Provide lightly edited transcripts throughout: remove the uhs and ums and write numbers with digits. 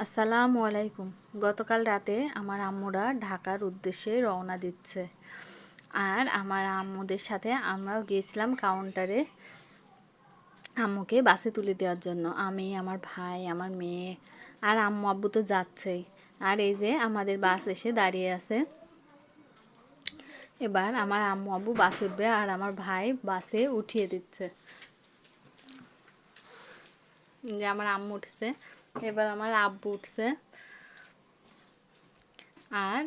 আসসালামু আলাইকুম। গতকাল রাতে আমার আম্মুরা ঢাকার উদ্দেশ্যে রওনা দিচ্ছে, আর আমার আম্মুদের সাথে আমরাও গিয়েছিলাম কাউন্টারে আম্মুকে বাসে তুলে দেওয়ার জন্য। আমি, আমার ভাই, আমার মেয়ে আর আম্মু আব্বু তো যাচ্ছেই। আর এই যে আমাদের বাস এসে দাঁড়িয়ে আছে। এবার আমার আম্মু আব্বু বাসে উঠবে আর আমার ভাই বাসে উঠিয়ে দিচ্ছে। যে আমার আম্মু উঠছে, এবার আমার আব্বু উঠছে, আর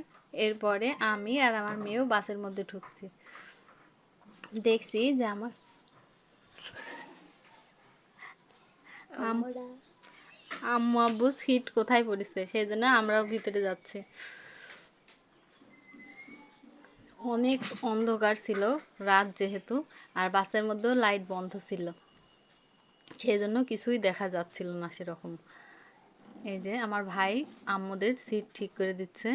এরপরে আমি আর আমার মেয়েও বাসের মধ্যে ঢুকছি। দেখছি যে আমার আম্মু আব্বু সিট কোথায় পড়েছে, সেই জন্য আমরাও ভিতরে যাচ্ছি। অনেক অন্ধকার ছিল, রাত যেহেতু, আর বাসের মধ্যেও লাইট বন্ধ ছিল, সেই জন্য কিছুই দেখা যাচ্ছিল না সেরকম। এই যে আমার ভাই আম্মুদের সিট ঠিক করে দিচ্ছে,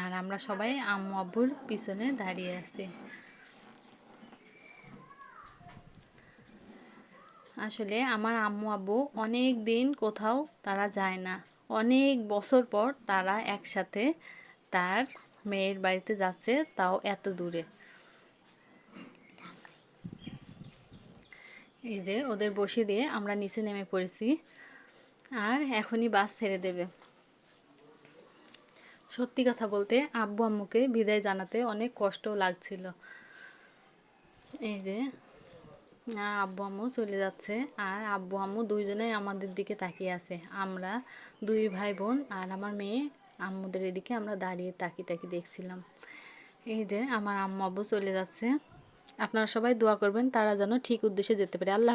আর আমরা সবাই আম্মু আব্বুর পিছনে দাঁড়িয়ে আছি। আসলে আমার আম্মু আব্বু অনেক দিন কোথাও তারা যায় না, অনেক বছর পর তারা একসাথে তার মেয়ের বাড়িতে যাচ্ছে, তাও এত দূরে। এই যে ওদের বসিয়ে দিয়ে আমরা নিচে নেমে পড়েছি, আর এখনই বাস ছেড়ে দেবে। সত্যি কথা বলতে আব্বু আম্মুকে বিদায় জানাতে অনেক কষ্টও লাগছিল। এই যে আব্বু আম্মু চলে যাচ্ছে, আর আব্বু আম্মু দুইজনেই আমাদের দিকে তাকিয়ে আছে। আমরা দুই ভাই বোন আর আমার মেয়ে আম্মুদের এদিকে আমরা দাঁড়িয়ে তাকিয়ে তাকিয়ে দেখছিলাম। এই যে আমার আম্মু আব্বু চলে যাচ্ছে। আপনারা সবাই দোয়া করবেন তারা যেন ঠিক উদ্দেশ্যে যেতে পারে। আল্লাহ।